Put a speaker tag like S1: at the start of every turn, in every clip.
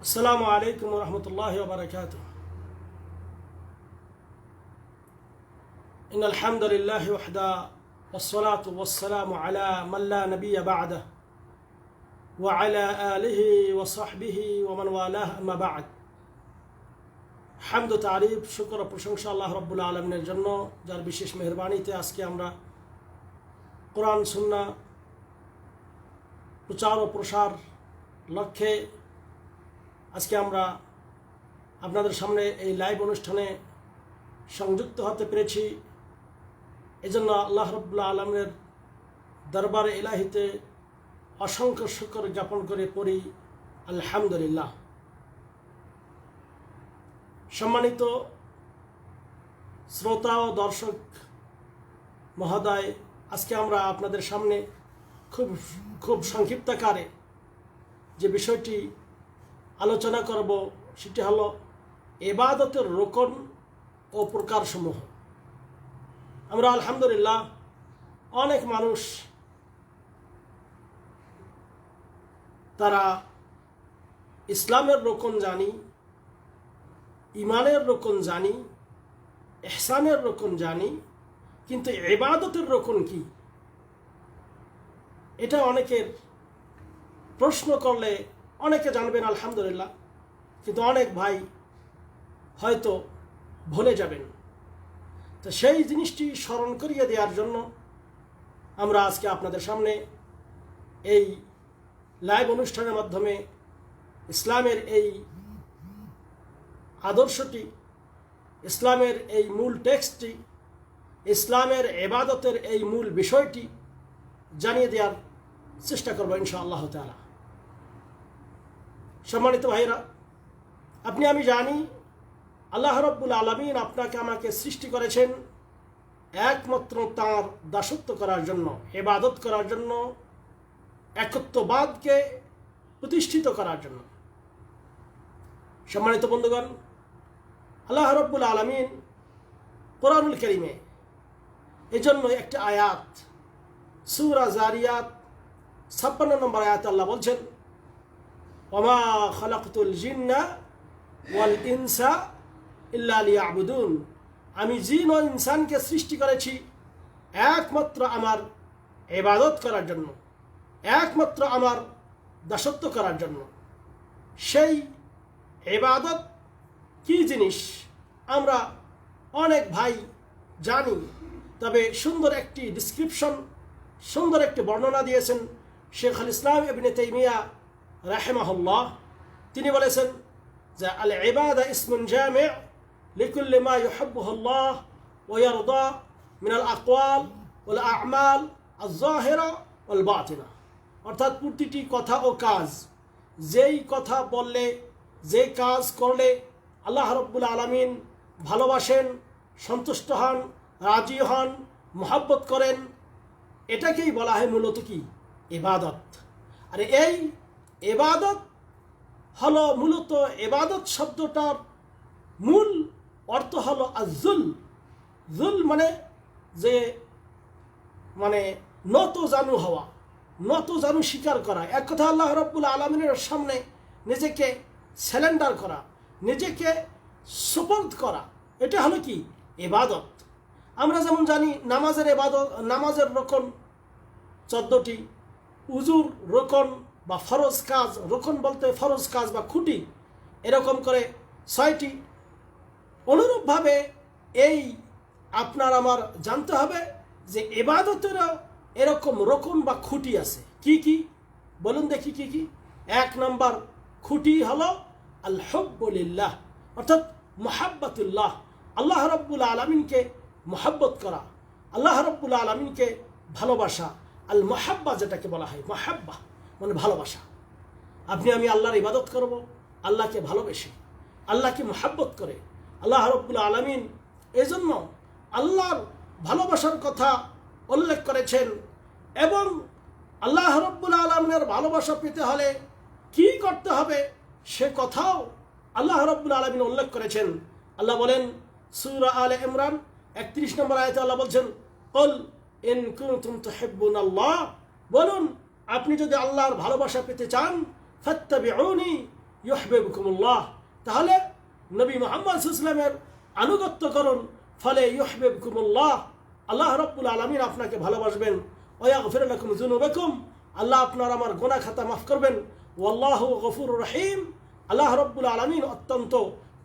S1: السلام عليكم ورحمة الله وبركاته. إن الحمد لله وحده والصلاة والسلام على من لا نبي بعده وعلى آله وصحبه ومن والاه أما بعد. حمد تعريف شكر প্রশংসা আল্লাহ রাব্বুল আলামিনের জন্য, যার বিশেষ মেহেরবানিতে আজকে আমরা কোরআন সুন্নাহ প্রচার ও প্রসার লক্ষ্যে আজকে আমরা আপনাদের সামনে এই লাইভ অনুষ্ঠানে সংযুক্ত হতে পেরেছি। এজন্য আল্লাহ রাব্বুল আলামিনের দরবারে ইলাহিতে অসংখ্য শুকর জ্ঞাপন করে পড়ি আলহামদুলিল্লাহ। সম্মানিত শ্রোতা ও দর্শক মহোদয়, আজকে আমরা আপনাদের সামনে খুব সংক্ষিপ্তাকারে যে বিষয়টি আলোচনা করব সেটি হলো ইবাদতের রকন ও প্রকারসমূহ। আমরা আলহামদুলিল্লাহ অনেক মানুষ তারা ইসলামের রকন জানি, ইমানের রকন জানি, ইহসানের রকন জানি, কিন্তু ইবাদতের রকন কি এটা অনেকের প্রশ্ন করলে অনেকে জানবেন আলহামদুলিল্লাহ, কিন্তু অনেক ভাই হয়তো ভুলে যাবেন। তো সেই জিনিসটি স্মরণ করিয়ে দেওয়ার জন্য আমরা আজকে আপনাদের সামনে এই লাইভ অনুষ্ঠানের মাধ্যমে ইসলামের এই আদর্শটি, ইসলামের এই মূল টেক্সটটি, ইসলামের ইবাদতের এই মূল বিষয়টি জানিয়ে দেওয়ার চেষ্টা করব ইনশাআল্লাহ তাআলা। সম্মানিত ভাইরা, আমি জানি আল্লাহ রাব্বুল আলামিন আপনাকে আমাকে সৃষ্টি করেছেন একমাত্র তাঁর দাসত্ব করার জন্য, ইবাদত করার জন্য, একত্ববাদকে প্রতিষ্ঠিত করার জন্য। সম্মানিত বন্ধুগণ, আল্লাহ রাব্বুল আলামিন কোরআনুল কারীমে এজন্য একটি আয়াত, সূরা জারিয়াত 56 নম্বর আয়াতে আল্লাহ বলছেন, ওমা খালাকতুল জিন্না ওয়াল ইনসা ইল্লা লিয়াবুদুন, আমি জিন ও ইনসানকে সৃষ্টি করেছি একমাত্র আমার ইবাদত করার জন্য, একমাত্র আমার দাসত্ব করার জন্য। সেই ইবাদত কি জিনিস আমরা অনেক ভাই জানি, তবে সুন্দর একটি ডিসক্রিপশন, সুন্দর একটি বর্ণনা দিয়েছেন শেখুল ইসলাম ইবনে তাইমিয়া রাহিমাহুল্লাহ। তিনি বলেছেন যে আল ইবাদা ইসমুন জামি' লিকুল্লি মা ইউহিব্বুহুল্লাহ ওয়া ইয়ারদা মিনাল আকওয়াল ওয়াল আ'মাল আয-যাহিরা ওয়াল বাতিনা, অর্থাৎ প্রতিটি কথা ও কাজ, যেই কথা বললে, যে কাজ করলে আল্লাহ রাব্বুল আলামিন ভালোবাসেন, সন্তুষ্ট হন, রাজি হন, মুহাব্বত করেন, এটাকেই বলা হয় মূলত কি ইবাদত। আর এই ইবাদত হলো মূলত, ইবাদত শব্দটার মূল অর্থ হলো আযুল। যুল মানে নত জানু হওয়া, নত জানু স্বীকার করা, এক কথা আল্লাহ রাব্বুল আলামিনের সামনে নিজেকে স্যালেন্ডার করা, নিজেকে সুপর্দ করা, এটা হলো কি ইবাদত। আমরা যেমন জানি নামাজের ইবাদত, নামাজের রকন 14টি, উজুর রকন বা ফরজ কাজ, রকন বলতে ফরজ কাজ বা খুঁটি, এরকম করে 6টি। অনুরূপভাবে এই আপনার আমার জানতে হবে যে ইবাদতেরও এরকম রকন বা খুঁটি আছে। কি কি বলুন দেখি কি কি? 1 নম্বর খুঁটি হলো আল হুব্বু লিল্লাহ, অর্থাৎ মুহাব্বতুল্লাহ, আল্লাহ রাব্বুল আলামিনকে মুহাব্বত করা, আল্লাহ রাব্বুল আলামিনকে ভালোবাসা। আল মুহাব্বা যেটাকে বলা হয়, মুহাব্বা মানে ভালোবাসা। আমি আল্লাহর ইবাদত করব আল্লাহকে ভালোবেসে, আল্লাহকে মুহাব্বত করে। আল্লাহ রাব্বুল আলামিন এজন্য আল্লাহর ভালোবাসার কথা উল্লেখ করেছেন, এবং আল্লাহ রাব্বুল আলামিনের ভালোবাসা পেতে হলে কি করতে হবে সে কথাও আল্লাহ রাব্বুল আলামিন উল্লেখ করেছেন। আল্লাহ বলেন সূরা আলে ইমরান 31 নম্বর আয়াতে আল্লাহ বলছেন, কুল ইন কুনতুম তুহিব্বুনাল্লাহ, বলুন আপনি যদি আল্লাহর ভালোবাসা পেতে চান, ফাত্তাবিউনি, ইউহিব্বুকুমুল্লাহ, তাহলে নবী মুহাম্মদ সাল্লাল্লাহু আলাইহি ওয়াসাল্লামের আনুগত্য করুন, ফলে ইউহিব্বুকুমুল্লাহ, আল্লাহ রাব্বুল আলামিন আপনাকে ভালোবাসবেন। ওয়া ইয়াগফির লাকুম যুনুবাকুম, আল্লাহ আপনার আমার গুনাহ খাতা মাফ করবেন। ওয়াল্লাহু গফুরুর রহিম, আল্লাহ রাব্বুল আলামিন অত্যন্ত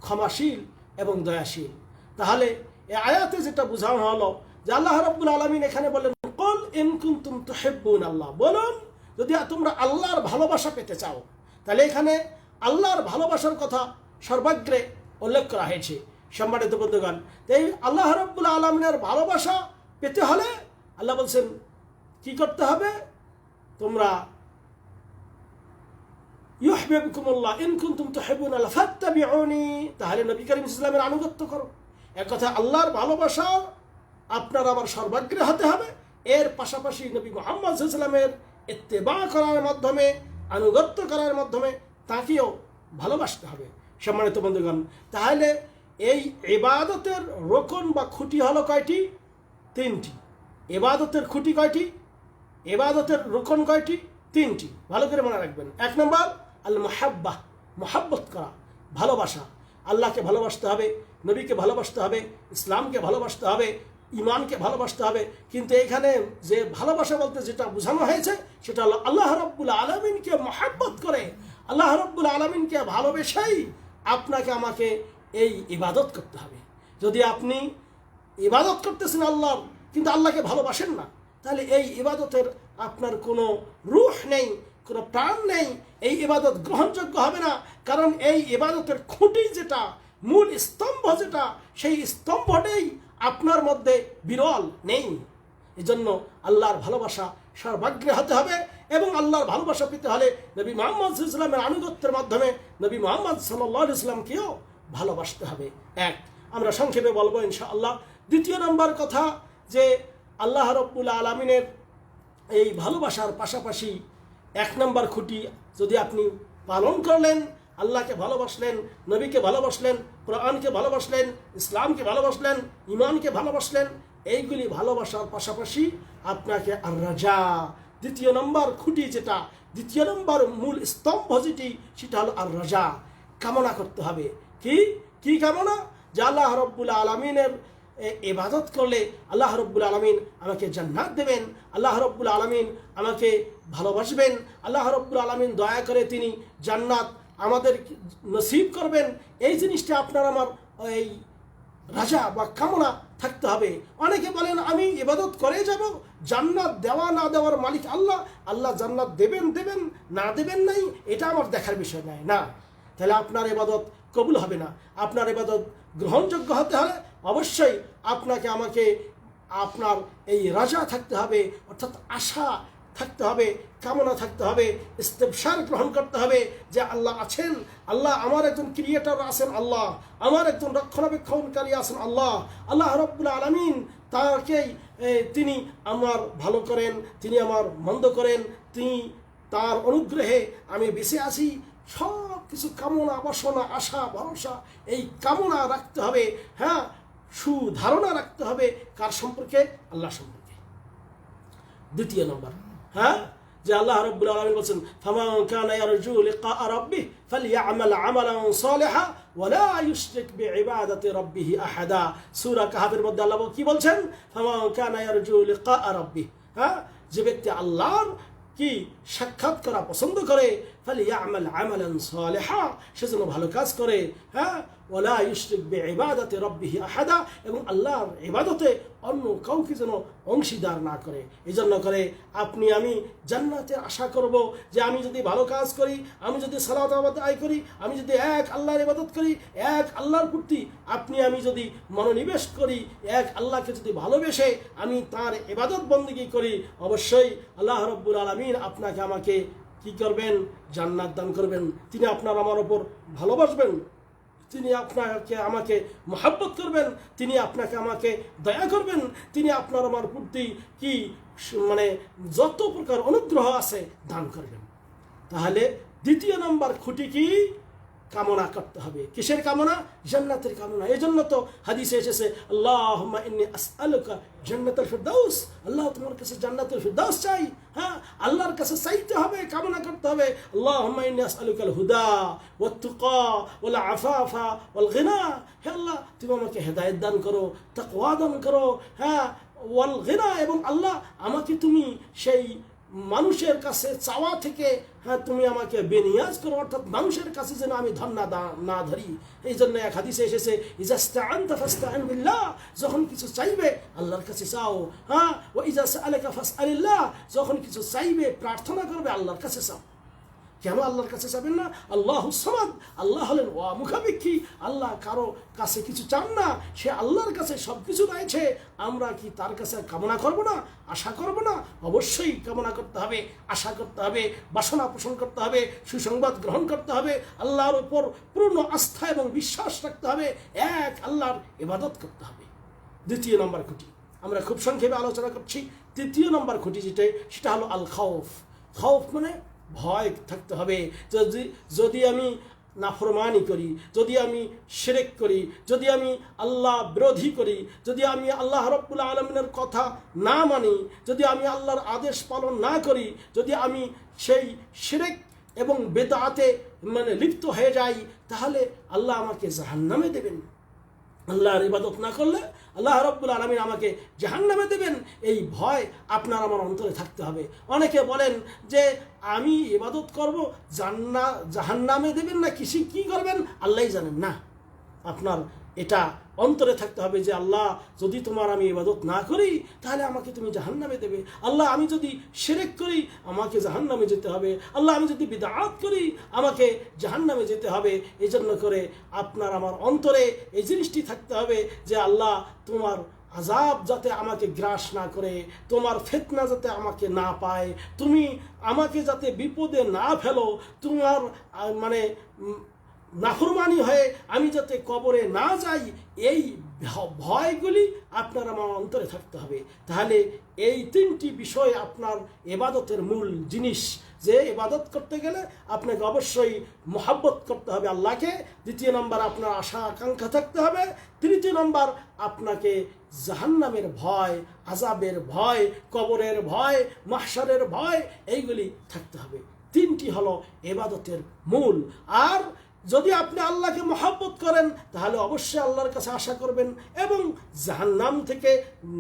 S1: ক্ষমাশীল এবং দয়াশীল। তাহলে এই আয়াতে যেটা বোঝানো হলো যে আল্লাহ রাব্বুল আলামিন এখানে বলেন, কুল ইন কুনতুম তুহিব্বুনাল্লাহ, বলুন যদি তোমরা আল্লাহর ভালোবাসা পেতে চাও। তাহলে এখানে আল্লাহর ভালোবাসার কথা সর্বাগ্রে উল্লেখ করা হয়েছে। সম্মানিত বন্ধুগণ, এই আল্লাহ রাব্বুল আলামিনের ভালোবাসা পেতে হলে আল্লাহ বলছেন কি করতে হবে, তোমরা ইউহিব্বুকুমুল্লাহ ইন কুনতুম তুহিব্বুনাল্লাহ ফাত্তাবিউনি, তাহলে নবী করিম সাল্লাল্লাহু আলাইহি ওয়াসাল্লামের আনুগত্য করো। এক কথা আল্লাহর ভালোবাসা আপনার আমার সর্বাগ্রে হতে হবে, এর পাশাপাশি নবী মুহাম্মদ সাল্লাল্লাহু আলাইহি ওয়াসাল্লামের ইত্তেবা করার মাধ্যমে, আনুগত্য করার মাধ্যমে তাকেও ভালোবাসতে হবে। সম্মানিত বন্ধুগণ, তাহলে এই ইবাদতের রোকন বা খুঁটি হলো কয়টি? তিনটি। ইবাদতের খুঁটি কয়টি? ইবাদতের রোকন কয়টি? তিনটি। ভালো করে মনে রাখবেন। এক নম্বর আল মুহাব্বাহ, মুহাব্বত করা, ভালোবাসা। আল্লাহকে ভালোবাসতে হবে, নবীকে ভালোবাসতে হবে, ইসলামকে ভালোবাসতে হবে, ইমানকে ভালোবাসতে হবে। কিন্তু এখানে যে ভালোবাসা বলতে যেটা বোঝানো হয়েছে সেটা হলো আল্লাহ রাব্বুল আলামিনকে মুহাব্বত করে, আল্লাহ রাব্বুল আলামিনকে ভালোবেসেই আপনাকে আমাকে এই ইবাদত করতে হবে। যদি আপনি ইবাদত করতেছেন আল্লাহর কিন্তু আল্লাহকে ভালোবাসেন না, তাহলে এই ইবাদতের আপনার কোনো রূহ নেই, কোনো প্রাণ নেই, এই ইবাদত গ্রহণযোগ্য হবে না। কারণ এই ইবাদতের খুঁটি যেটা, মূল স্তম্ভ যেটা, সেই স্তম্ভটাই আপনার মধ্যে বিরল নেই। এজন্য আল্লাহর ভালোবাসা সর্বাগ্রে হতে হবে এবং আল্লাহর ভালোবাসা পেতে হলে নবী মুহাম্মদ সাল্লাল্লাহু আলাইহি ওয়াসাল্লামের আনুগত্যের মাধ্যমে নবী মুহাম্মদ সাল্লাল্লাহু আলাইহি ওয়াসাল্লামকেও ভালোবাসতে হবে। এক, আমরা সংক্ষেপে বলবো ইনশাআল্লাহ। দ্বিতীয় নম্বর কথা যে আল্লাহ রাব্বুল আলামিনের এই ভালোবাসার পাশাপাশি এক নম্বর খুঁটি যদি আপনি পালন করলেন, আল্লাহকে ভালোবাসলেন, নবীকে ভালোবাসলেন, কোরআনকে ভালোবাসলেন, ইসলামকে ভালোবাসলেন, ইমানকে ভালোবাসলেন, এইগুলি ভালোবাসার পাশাপাশি আপনাকে আর রাজা, দ্বিতীয় নম্বর খুঁটি যেটা, দ্বিতীয় নম্বর মূল স্তম্ভ যেটি, সেটা হলো আর রাজা, কামনা করতে হবে। কি কি কামনা? যে আল্লাহ রাব্বুল আলামিনের ইবাদত করলে আল্লাহ রাব্বুল আলামিন আমাকে জান্নাত দেবেন, আল্লাহ রাব্বুল আলামিন আমাকে ভালোবাসবেন, আল্লাহ রাব্বুল আলামিন দয়া করে তিনি জান্নাত আমাদের নসিব করবেন। এই জিনিসটা আপনার আমার এই রাজা বা কামনা থাকতে হবে। অনেকে বলেন আমি ইবাদত করে যাব, জান্নাত দেওয়া না দেওয়ার মালিক আল্লাহ, আল্লাহ জান্নাত দেবেন দেবেন, না দেবেন নাই, এটা আমার দেখার বিষয় নয়। না, তাহলে আপনার ইবাদত কবুল হবে না। আপনার ইবাদত গ্রহণযোগ্য হতে হলে অবশ্যই আপনাকে আমাকে আপনার এই রাজা থাকতে হবে, অর্থাৎ আশা থাকতে হবে, কামনা থাকতে হবে, ইস্তেবশার গ্রহণ করতে হবে যে আল্লাহ আছেন, আল্লাহ আমার একজন ক্রিয়েটর আছেন, আল্লাহ আমার একজন রক্ষণাবেক্ষণকারী আছেন, আল্লাহ আল্লাহ রাব্বুল আলামিন তাকেই তিনি আমার ভালো করেন, তিনি আমার মন্দ করেন, তিনি তার অনুগ্রহে আমি বেঁচে আছি। সব কিছু কামনা, বাসনা, আশা, ভরসা, এই কামনা রাখতে হবে। হ্যাঁ, সুধারণা রাখতে হবে কার সম্পর্কে? আল্লাহ সম্পর্কে। দ্বিতীয় নম্বর, হ্যাঁ, যে আল্লাহ রাব্বুল আলামিন বলেন ফামান কানা ইয়ারজু লিকা রাব্বিহি ফালইআমাল আমালান সালিহা ওয়া লা ইউশরিক বিইবাদাতি রাব্বিহি আহাদা। সূরা কাহফের মধ্যে আল্লাহ কি বলছেন? ফামান কানা ইয়ারজু লিকা রাব্বিহি, হ্যাঁ, যে ব্যক্তি আল্লাহর কি সাক্ষাৎ করা পছন্দ করে, ফালইআমাল আমালান সালিহা, সে যেন ভালো কাজ করে, হ্যাঁ, ওয়া লা ইউশরিক বিইবাদাতি রাব্বিহি আহাদা, এবং আল্লাহর ইবাদতে অন্য কাউকে যেন অংশীদার না করে। এই জন্য করে আপনি আমি জান্নাতের আশা করব যে আমি যদি ভালো কাজ করি, আমি যদি সালাত আদায় করি, আমি যদি এক আল্লাহর ইবাদত করি, এক আল্লাহর প্রতি আপনি আমি যদি মনোনিবেশ করি, এক আল্লাহকে যদি ভালোবেসে আমি তার ইবাদত বন্দেগী করি, অবশ্যই আল্লাহ রাব্বুল আলামিন আপনাকে আমাকে কি করবেন? জান্নাত দান করবেন। তিনি আপনার আমার ওপর ভালোবাসবেন, তিনি আপনাকে আমাকে মহব্বত করবেন, তিনি আপনাকে আমাকে দয়া করবেন, তিনি আপনার আমার প্রতি কি মানে যত প্রকার অনুগ্রহ আছে দান করবেন। তাহলে দ্বিতীয় নম্বর খুঁটি কি? কামনা করতে হবে। কিসের কামনা? জান্নাতের কামনা। এই জন্য তো হাদিসে এসেছে আল্লাহুম্মা ইন্নী আসআলুকা জান্নাতুল ফিরদাউস, আল্লাহ তোমার কাছে জান্নাতুল ফিরদাউস চাই। হ্যাঁ, আল্লাহর কাছে চাইতে হবে, কামনা করতে হবে। আল্লাহুম্মা ইন্নী আসআলুকাল হুদা ওয়াত তুকা ওয়াল আফাফা ওয়াল গিনা, হে আল্লাহ তুমি আমাকে হেদায়েত দান করো, তাকওয়া দান করো। হ্যাঁ, ওয়াল গিনা, এবং আল্লাহ আমাকে তুমি সেই মানুষের কাছে চাওয়া থেকে, হ্যাঁ, তুমি আমাকে বেনিয়াজ করো, অর্থাৎ মানুষের কাছে যেন আমি ধন না ধরি। এই জন্য এক হাদিসে এসেছে ইজা ইসতাআনতা ফাসতাইন বিল্লাহ, যখন কিছু চাইবে আল্লাহর কাছে চাও। হ্যাঁ, ওয়া ইজা সাআলাকা ফাসআলিল্লাহ, যখন কিছু চাইবে প্রার্থনা করবে আল্লাহর কাছে চাও। কেন আল্লাহর কাছে চাবেন না? আল্লাহুস সামাদ, আল্লাহ হলেন মুখাপেক্ষী, আল্লাহ কারো কাছে কিছু চান না, সে আল্লাহর কাছে সব কিছু রয়েছে। আমরা কি তার কাছে কামনা করব না, আশা করব না? অবশ্যই কামনা করতে হবে, আশা করতে হবে, বাসনা পোষণ করতে হবে, সুসংবাদ গ্রহণ করতে হবে, আল্লাহর উপর পূর্ণ আস্থা এবং বিশ্বাস রাখতে হবে, এক আল্লাহর ইবাদত করতে হবে। দ্বিতীয় নম্বর খুঁটি আমরা খুব সংক্ষেপে আলোচনা করছি। তৃতীয় নম্বর খুঁটি সেটা হলো আল খাউফ। খাউফ মানে ভয় থাকতে হবে। যদি আমি নাফরমানি করি, যদি আমি শিরক করি, যদি আমি আল্লাহ বিরোধী করি, যদি আমি আল্লাহ রাব্বুল আলামিনের কথা না মানি, যদি আমি আল্লাহর আদেশ পালন না করি, যদি আমি সেই শিরক এবং বেদাতে লিপ্ত হয়ে যাই, তাহলে আল্লাহ আমাকে জাহান্নামে দেবেন। আল্লাহর ইবাদত না করলে আল্লাহ রাব্বুল আলামিন আমাকে জাহান্নামে দেবেন, এই ভয় আপনার আমার অন্তরে থাকতে হবে। অনেকে বলেন যে আমি ইবাদত করব, জাহান্নামে দেবেন না কি করবেন আল্লাহই জানেন। না, আপনার এটা অন্তরে থাকতে হবে যে আল্লাহ যদি তোমার আমি ইবাদত না করি তাহলে আমাকে তুমি জাহান্নামে দেবে। আল্লাহ আমি যদি শিরক করি আমাকে জাহান্নামে যেতে হবে। আল্লাহ আমি যদি বিদআত করি আমাকে জাহান্নামে যেতে হবে। এই জন্য করে আপনার আমার অন্তরে এই জিনিসটি থাকতে হবে যে আল্লাহ তোমার আযাব যাতে আমাকে গ্রাস না করে, তোমার ফিতনা যাতে আমাকে না পায়, তুমি আমাকে যাতে বিপদে না ফেলো, তোমার নাফরমানি হয়ে আমি যাতে কবরে না যাই, এই ভয়গুলি আপনার আমার অন্তরে থাকতে হবে। তাহলে এই তিনটি বিষয় আপনার ইবাদতের মূল জিনিস, যে ইবাদত করতে গেলে আপনাকে অবশ্যই মহব্বত করতে হবে আল্লাহকে। দ্বিতীয় নম্বর আপনার আশা আকাঙ্ক্ষা থাকতে হবে। তৃতীয় নম্বর আপনাকে জাহান্নামের ভয়, আযাবের ভয়, কবরের ভয়, মাহশারের ভয়, এইগুলি থাকতে হবে। তিনটি হলো ইবাদতের মূল। আর যদি আপনি আল্লাহকে মহব্বত করেন তাহলে অবশ্যই আল্লাহর কাছে আশা করবেন এবং জাহান্নাম থেকে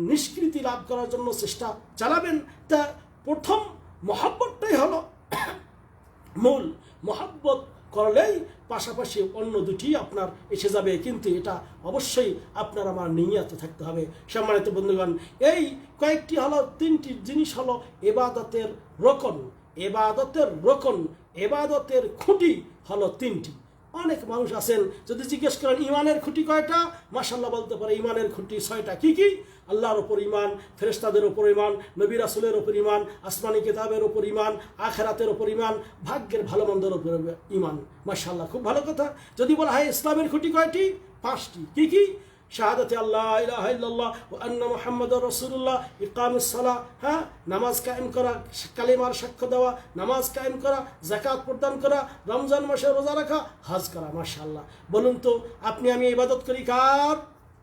S1: নিষ্কৃতি লাভ করার জন্য চেষ্টা চালাবেন। তা প্রথম মহব্বতটাই হলো মূল। মহব্বত করলেই পাশাপাশি অন্য দুটি আপনার এসে যাবে, কিন্তু এটা অবশ্যই আপনার আমার নিয়তে থাকতে হবে। সম্মানিত বন্ধুগণ, এই কয়েকটি হলো, তিনটি জিনিস হলো ইবাদতের রকন। ইবাদতের খুঁটি হলো তিনটি। অনেক মানুষ আছেন যদি জিজ্ঞেস করেন ইমানের খুঁটি কয়টা, মাশাআল্লাহ বলতে পারে ইমানের খুঁটি 6টা। কি কি? আল্লাহর ওপর ইমান, ফেরেশতাদের ওপর ইমান, নবী রাসূলের ওপর ইমান, আসমানি কিতাবের ওপর ইমান, আখিরাতের ওপর ইমান, ভাগ্যের ভালো মন্দের ওপর ইমান। মাশাআল্লাহ, খুব ভালো কথা। যদি বলা হয় ইসলামের খুঁটি কয়টি? 5টি। কি কি? শাহাদাতে আল্লাহ ইলাহা ইল্লাল্লাহ ওয়া আন্না মুহাম্মাদুর রাসূলুল্লাহ, ইকামুস সালাহ, হ্যাঁ, নামাজ কায়েম করা, কালিমার সাক্ষ্য দেওয়া, নামাজ কায়েম করা, যাকাত প্রদান করা, রমজান মাসে রোজা রাখা, হজ করা। মাশাআল্লাহ, বলুন তো আপনি আমি ইবাদত করি কার?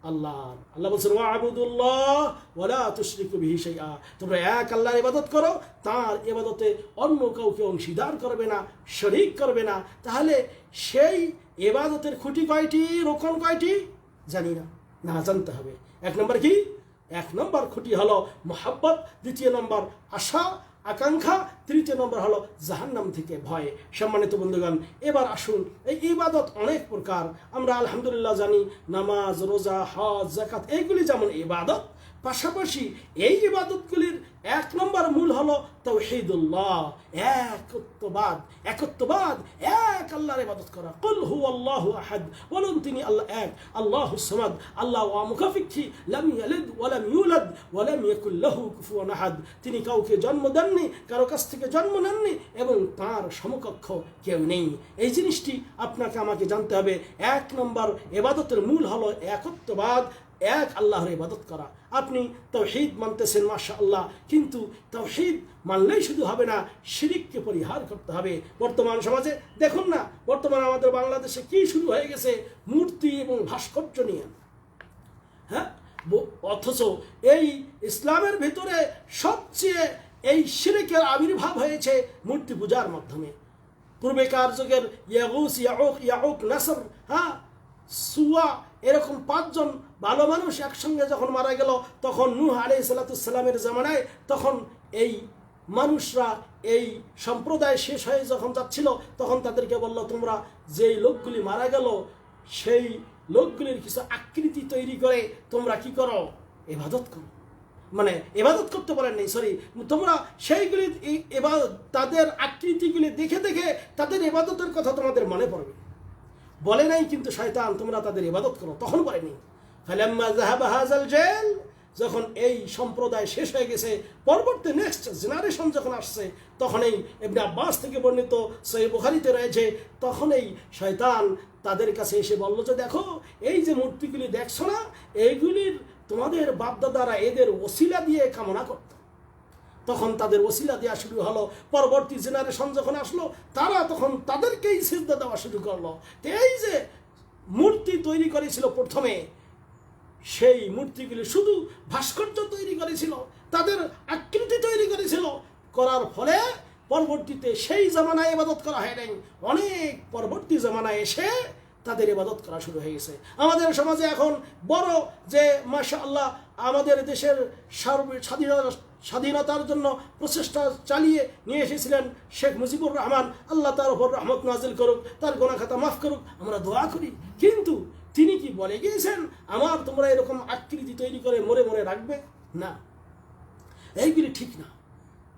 S1: আল্লাহর। আল্লাহ বলছেন ওয়া'বুদুল্লাহ ওয়া লা তুশরিকু বিহি শাইআ, তোমরা এক আল্লাহর ইবাদত করো, তার ইবাদতে অন্য কাউকে অংশীদার করবে না, শরীক করবে না। তাহলে সেই ইবাদতের খুঁটি কয়টি, রোকন কয়টি জানি না, না জানতে হবে। 1 নম্বর কি? 1 নম্বর খুঁটি হলো মহব্বত, দ্বিতীয় নম্বর আশা আকাঙ্ক্ষা, তৃতীয় নম্বর হলো জাহান্নাম থেকে ভয়। সম্মানিত বন্ধুগণ, এবার আসুন, এই ইবাদত অনেক প্রকার। আমরা আলহামদুলিল্লাহ জানি নামাজ, রোজা, হজ, যাকাত এইগুলি যেমন ইবাদত, পাশাপাশি এই ইবাদতগুলির 1 নম্বর মূল হলো তাওহীদুল্লাহ, একত্ববাদ। এক আল্লাহর ইবাদত করা। কুল হুয়াল্লাহু আহাদ, বলুন তিনি আল্লাহ এক, আল্লাহুস সামাদ, আল্লাহ মুখাপেক্ষী, লাম ইয়ালিদ ওয়া লাম ইউলাদ ওয়া লাম ইয়াকুল লাহু কুফুয়ান আহাদ, তিনি কাউকে জন্ম দেননি, কারো কাছ থেকে জন্ম নেননি এবং তার সমকক্ষ কেউ নেই। এই জিনিসটি আপনাকে আমাকে জানতে হবে। 1 নম্বর ইবাদতের মূল হলো একত্ববাদ, এক আল্লাহর ইবাদত করা। আপনি তাওহীদ মানতেছেন মাশাআল্লাহ, কিন্তু তাওহীদ মানলেই শুধু হবে না, শিরককে পরিহার করতে হবে। বর্তমান সমাজে দেখুন না, বর্তমানে আমাদের বাংলাদেশে কি শুরু হয়ে গেছে মূর্তি এবং ভাস্কর্য নিয়ে। হ্যাঁ, অথচ এই ইসলামের ভিতরে সবচেয়ে এই শিরকের আবির্ভাব হয়েছে মূর্তি পূজার মাধ্যমে। পূর্বেকার যুগের ইয়াগুস, ইয়াউক, নাসর, হ্যাঁ, সুয়া, এরকম 5 জন ভালো মানুষ একসঙ্গে যখন মারা গেল, তখন নূহ আলাইহিস সালামের জামানায় তখন এই মানুষরা এই সম্প্রদায় শেষ হয়ে যখন যাচ্ছিল, তখন তাদেরকে বলল, তোমরা যেই লোকগুলি মারা গেল সেই লোকগুলির কিছু আকৃতি তৈরি করে তোমরা কি করো, ইবাদত করো। মানে ইবাদত করতে পারেন নাই, সরি, তোমরা সেইগুলি তাদের আকৃতিগুলি দেখে দেখে তাদের ইবাদতের কথা তোমাদের মনে পড়বে। বলে নাই কিন্তু শয়তান তোমরা তাদের ইবাদত করো, তখন বলেনি। ফালাম্মা যাহাবা হাযাল জাল, যখন এই সম্প্রদায় শেষ হয়ে গেছে, পরবর্তী নেক্সট জেনারেশন যখন আসছে, তখনই ইবনে আব্বাস থেকে বর্ণিত সহিহ বুখারীতে রয়েছে, তখনই শয়তান তাদের কাছে এসে বলল যে, দেখো এই যে মূর্তিগুলি দেখছো না, এইগুলির তোমাদের বাপদাদারা এদের ওসিলা দিয়ে কামনা করত। তখন তাদের ওসিলা দেওয়া শুরু হলো। পরবর্তী জেনারেশন যখন আসলো, তারা তখন তাদেরকেই সিজদা দেওয়া শুরু করলো। তো এই যে মূর্তি তৈরি করেছিল প্রথমে, সেই মূর্তিগুলি শুধু ভাস্কর্য তৈরি করেছিল, তাদের আকৃতি তৈরি করেছিল, করার ফলে পরবর্তীতে সেই জামানায় ইবাদত করা হয় নাই, অনেক পরবর্তী জামানায় এসে তাদের ইবাদত করা শুরু হয়ে গেছে। আমাদের সমাজে এখন বড় যে মাশাআল্লাহ আমাদের দেশের স্বাধীনতার জন্য প্রচেষ্টা চালিয়ে নিয়ে এসেছিলেন শেখ মুজিবুর রহমান, আল্লাহ তার উপর রহমত নাজিল করুক, তার গোনা খাতা মাফ করুক, আমরা দোয়া করি। কিন্তু তিনি কি বলে গিয়েছেন আমার তোমরা এরকম আকৃতি তৈরি করে মরে মরে রাখবে না? এইগুলি ঠিক না।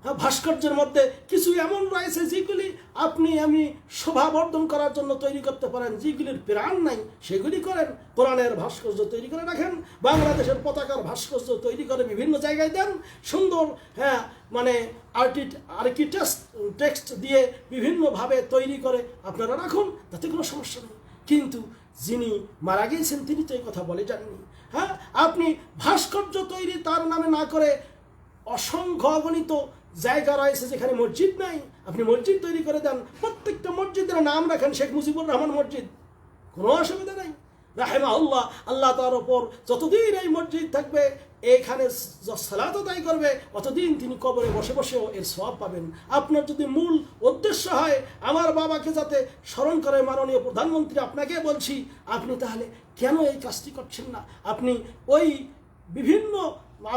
S1: হ্যাঁ, ভাস্কর্যের মধ্যে কিছু এমন রয়েছে যেগুলি আপনি আমি শোভাবর্ধন করার জন্য তৈরি করতে পারেন, যেগুলির প্রাণ নাই সেগুলি করেন। কোরআনের ভাস্কর্য তৈরি করে রাখেন, বাংলাদেশের পতাকার ভাস্কর্য তৈরি করে বিভিন্ন জায়গায় দেন, সুন্দর, হ্যাঁ, মানে টেক্সট দিয়ে বিভিন্নভাবে তৈরি করে আপনারা রাখুন, তাতে কোনো সমস্যা নেই। কিন্তু যিনি মারা গিয়েছেন তিনি তো এই কথা বলে যাননি। হ্যাঁ, আপনি ভাস্কর্য তৈরি তার নামে না করে, অসংখ্য অগণিত জায়গা রয়েছে যেখানে মসজিদ নাই, আপনি মসজিদ তৈরি করে দেন, প্রত্যেকটা মসজিদের নাম রাখেন শেখ মুজিবুর রহমান মসজিদ, কোনো অসুবিধা নাই। রাহিমাহুল্লাহ, আল্লাহ তার ওপর যতদিন এই মসজিদ থাকবে, এখানে সালাত আদায় করবে, অতদিন তিনি কবরে বসে বসেও এর সওয়াব পাবেন। আপনার যদি মূল উদ্দেশ্য হয় আমার বাবাকে যাতে স্মরণ করে, মাননীয় প্রধানমন্ত্রী আপনাকে বলছি, আপনি তাহলে কেন এই কাজটি করছেন না? আপনি ওই বিভিন্ন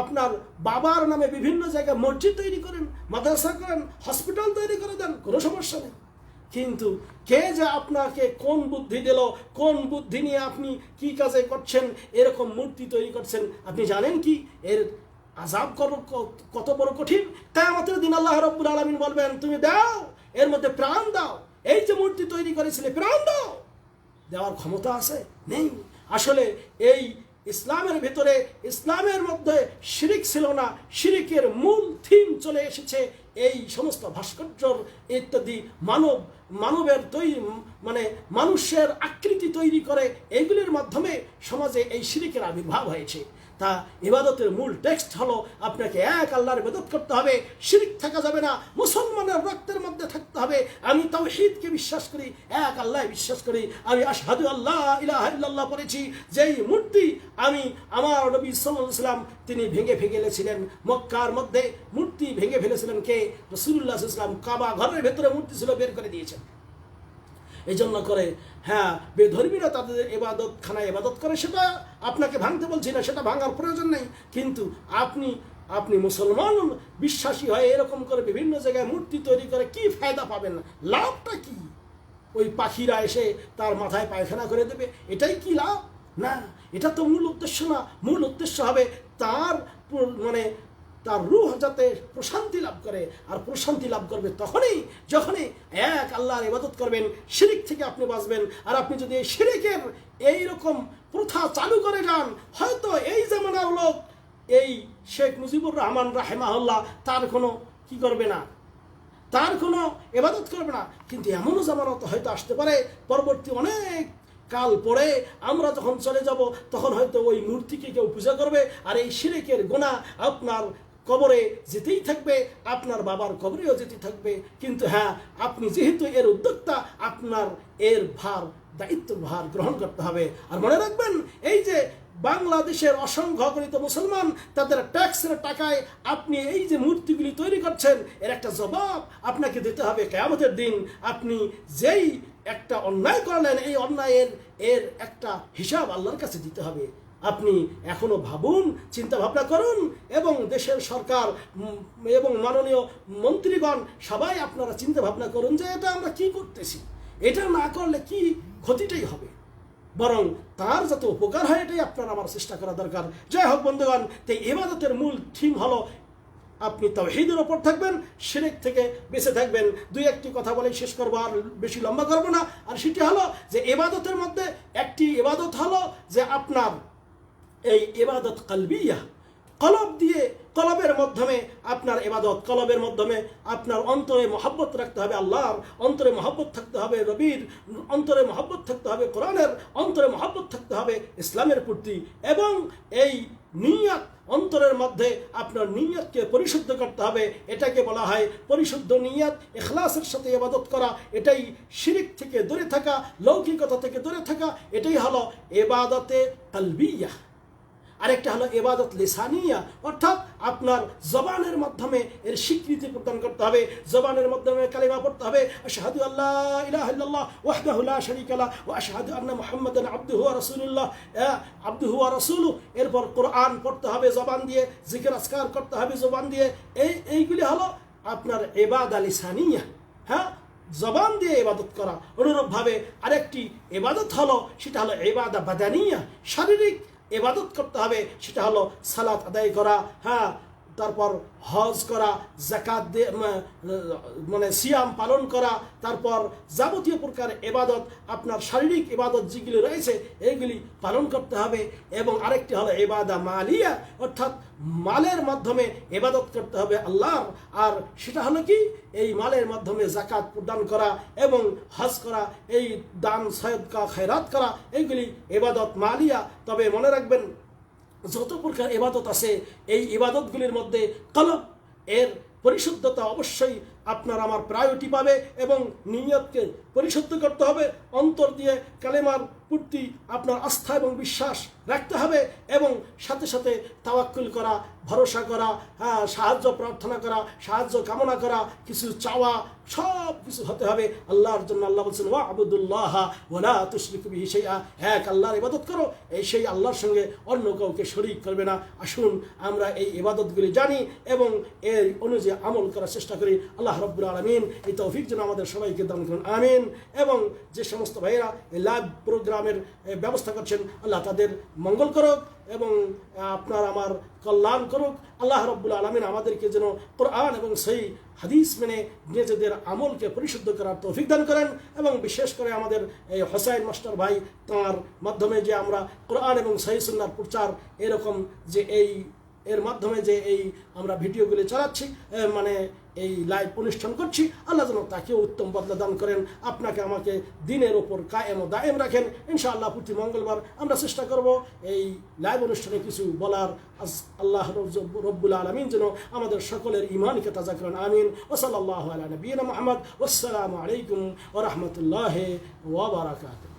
S1: আপনার বাবার নামে বিভিন্ন জায়গায় মসজিদ তৈরি করেন, মাদ্রাসা করেন, হসপিটাল তৈরি করে দেন, কোনো সমস্যা নেই। কিন্তু কে যে আপনাকে কোন বুদ্ধি দিল, কোন বুদ্ধি নিয়ে আপনি কি কাজে করছেন, এরকম মূর্তি তৈরি করছেন, আপনি জানেন কি এর আযাব কত বড় কঠিন? কিয়ামতের দিন আল্লাহ রাব্বুল আলামিন বলবেন, তুমি দাও, এর মধ্যে প্রাণ দাও। এই যে মূর্তি তৈরি করেছিলে, প্রাণ দাও, দেওয়ার ক্ষমতা আছে? নেই। আসলে এই ইসলামের ভিতরে, ইসলামের মধ্যে শিরিক ছিল না, শিরিকের মূল থিম চলে এসেছে এই সমস্ত ভাস্কর্যর ইত্যাদি মানবের তৈরি, মানে মানুষের আকৃতি তৈরি করে, এইগুলির মাধ্যমে সমাজে এই শিরিকের আবির্ভাব হয়েছে। তা ইবাদতের মূল টেক্সট হলো আপনাকে এক আল্লাহর ইবাদত করতে হবে, শিরিক থাকা যাবে না, মুসলমানের রক্তের মধ্যে থাকতে হবে। আমি তাওহীদকে বিশ্বাস করি, এক আল্লাহ বিশ্বাস করি, আমি আশহাদু আল্লাহ ইলাহা ইল্লাল্লাহ পড়েছি। যেই মূর্তি আমি আমার নবী সাল্লাল্লাহু আলাইহি ওয়াসাল্লাম তিনি ভেঙে ফেলেছিলেন, মক্কার মধ্যে মূর্তি ভেঙে ফেলেছিলেন কে? রাসূলুল্লাহ সাল্লাল্লাহু আলাইহি ওয়াসাল্লাম। কাবা ঘরের ভেতরে মূর্তি ছিল, বের করে দিয়েছেন। এই জন্য করে হ্যাঁ, বেধর্মীরা তাদের ইবাদতখানায় ইবাদত করে, সেটা আপনাকে ভাঙতে বলছি না, সেটা ভাঙার প্রয়োজন নেই। কিন্তু আপনি মুসলমান বিশ্বাসী হয়ে এরকম করে বিভিন্ন জায়গায় মূর্তি তৈরি করে কি ফায়দা পাবেন? লাভটা কি? ওই পাখিরা এসে তার মাথায় পায়খানা করে দেবে, এটাই কি লাভ? না, এটা তো মূল উদ্দেশ্য না। মূল উদ্দেশ্য হবে তার মানে তার রূহ যাতে প্রশান্তি লাভ করে, আর প্রশান্তি লাভ করবে যখনই এক আল্লাহর ইবাদত করবেন, শিরিক থেকে আপনি বাঁচবেন। আর আপনি যদি এই শিরিকের এইরকম প্রথা চালু করে যান, হয়তো এই জামানার লোক এই শেখ মুজিবুর রহমান রাহিমাহুল্লাহ তার কোনো কি করবে না, তার কোনো ইবাদত করবে না। কিন্তু এমনও জামানত হয়তো আসতে পারে পরবর্তী অনেক কাল পরে আমরা যখন চলে যাব তখন হয়তো ওই মূর্তিকে কেউ পূজা করবে, আর এই শিরকের গুনাহ আপনার কবরে যেতেই থাকবে, আপনার বাবার কবরেও যেতে থাকবে। কিন্তু হ্যাঁ, আপনি যেহেতু এর উদ্যোক্তা, আপনার এর দায়িত্ব ভার গ্রহণ করতে হবে। আর মনে রাখবেন, এই যে বাংলাদেশের অসংখ্য অগণিত মুসলমান, তাদের ট্যাক্সের টাকায় আপনি এই যে মূর্তিগুলি তৈরি করছেন, এর একটা জবাব আপনাকে দিতে হবে কিয়ামতের দিন। আপনি যেই একটা অন্যায় করলেন, এই অন্যায়ের একটা হিসাব আল্লাহর কাছে দিতে হবে। আপনি এখনো ভাবুন, চিন্তা ভাবনা করুন, এবং দেশের সরকার এবং মাননীয় মন্ত্রীগণ সবাই আপনারা চিন্তা ভাবনা করুন যে এটা আমরা কি করতেছি, এটা না করলে কি ক্ষতিটাই হবে, বরং তার যাতে উপকার হয় এটাই আপনার আমার চেষ্টা করা দরকার। যাই হোক বন্ধুগণ, তাই ইবাদতের মূল থিম হলো আপনি তাওহীদের ওপর থাকবেন, শিরক থেকে বেঁচে থাকবেন। দুই একটি কথা বলে শেষ করবো, আর বেশি লম্বা করবো না। আর সেটি হলো যে ইবাদতের মধ্যে একটি ইবাদত হলো যে আপনার এই ইবাদত কলবিয়া, কলব দিয়ে, কলবের মাধ্যমে আপনার ইবাদত, কলবের মাধ্যমে আপনার অন্তরে মহব্বত রাখতে হবে আল্লাহর, অন্তরে মহব্বত থাকতে হবে নবীর, অন্তরে মহব্বত থাকতে হবে কোরআনের, অন্তরে মহব্বত থাকতে হবে ইসলামের প্রতি। এবং এই নিয়ত, অন্তরের মধ্যে আপনার নিয়তকে পরিশুদ্ধ করতে হবে। এটাকে বলা হয় পরিশুদ্ধ নিয়ত, ইখলাসের সাথে ইবাদত করা। এটাই শিরক থেকে দূরে থাকা, লৌকিকতা থেকে দূরে থাকা। এটাই হলো ইবাদতে কলবিয়া। আরেকটা হলো ইবাদত লিসানিয়া, অর্থাৎ আপনার জবানের মাধ্যমে এর স্বীকৃতি প্রদান করতে হবে, জবানের মাধ্যমে কালিমা পড়তে হবে, আশহাদু আল্লা ইলাহা ইল্লাল্লাহ ওয়াহদাহু লা শারীকা লাহু ওয়া আশহাদু আন্না মুহাম্মাদান আবদুহু ওয়া রাসূলুল্লাহ, আবদুহু ওয়া রাসূলুহু। এরপর কোরআন পড়তে হবে জবান দিয়ে, জিকির আজকার করতে হবে জবান দিয়ে। এইগুলি হলো আপনার ইবাদত লিসানিয়া, হ্যাঁ, জবান দিয়ে ইবাদত করা। অনুরূপভাবে আরেকটি ইবাদত হলো, সেটা হলো ইবাদত বাদানিয়া, শারীরিক ইবাদত করতে হবে। সেটা হলো সালাত আদায় করা, হ্যাঁ, তারপর হজ করা, যাকাত দিয়ে মানে সিয়াম পালন করা, তারপর যাবতীয় প্রকার ইবাদত, আপনার শারীরিক ইবাদত যেগুলি রয়েছে এইগুলি পালন করতে হবে। এবং আরেকটি হলো ইবাদা মালিয়া, অর্থাৎ মালের মাধ্যমে ইবাদত করতে হবে আল্লাহর। আর সেটা হলো কি, এই মালের মাধ্যমে যাকাত প্রদান করা এবং হজ করা, এই দান সদকা খয়রাত করা, এইগুলি ইবাদত মালিয়া। তবে মনে রাখবেন, যত প্রকার ইবাদত আছে, এই ইবাদতগুলির মধ্যে কলব এর পরিশুদ্ধতা অবশ্যই আপনার আমার প্রায়োরিটি পাবে। এবং নিয়তকে পরিশুদ্ধ করতে হবে, অন্তর দিয়ে কালেমার প্রতি আপনার আস্থা এবং বিশ্বাস রাখতে হবে, এবং সাথে সাথে তাওয়াক্কুল করা, ভরসা করা, হ্যাঁ, সাহায্য প্রার্থনা করা, সাহায্য কামনা করা, কিছু চাওয়া, সব কিছু হতে হবে আল্লাহর জন্য। আল্লাহ বলছেন ওয়াবুদুল্লাহ ওয়ালা তুশরিকু বিহি শাইআ, এক আল্লাহর ইবাদত করো, এই সেই আল্লাহর সঙ্গে অন্য কাউকে শরীক করবে না। আসুন আমরা এই ইবাদতগুলি জানি এবং এর অনুযায়ী আমল করার চেষ্টা করি। আল্লাহ রাব্বুল আলামিন এই তৌফিক যেন আমাদের সবাইকে দান করুন, আমিন। এবং যে সমস্ত ভাইয়েরা এই লাইভ প্রোগ্রামের ব্যবস্থা করছেন, আল্লাহ তাদের মঙ্গল করুক এবং আপনার আমার কল্যাণ করুক। আল্লাহ রাব্বুল আলামিন আমাদেরকে যেন কোরআন এবং সহি হাদিস মেনে নিজেদের আমলকে পরিশুদ্ধ করার তৌফিক দান করেন। এবং বিশেষ করে আমাদের এই হোসাইন মাস্টার ভাই, তাঁর মাধ্যমে যে আমরা কোরআন এবং সহি সুন্নাহর প্রচার, এরকম যে এর মাধ্যমে যে এই আমরা ভিডিওগুলি চালাচ্ছি, মানে এই লাইভ অনুষ্ঠান করছি, আল্লাহ যেন তাকেও উত্তম বদলা দান করেন, আপনাকে আমাকে দিনের ওপর কায়েম ও দায়েম রাখেন। ইনশাআল্লাহ প্রতি মঙ্গলবার আমরা চেষ্টা করব এই লাইভ অনুষ্ঠানে কিছু বলার। আল্লাহ রব্বুল আলামিন যেন আমাদের সকলের ঈমানকে তাজা করেন, আমিন। ওয়া সাল্লাল্লাহু আলা নবিয়িনা মুহাম্মদ। ওয়াসসালামু আলাইকুম ওয়া রাহমাতুল্লাহি ওয়া বারাকাতুহু।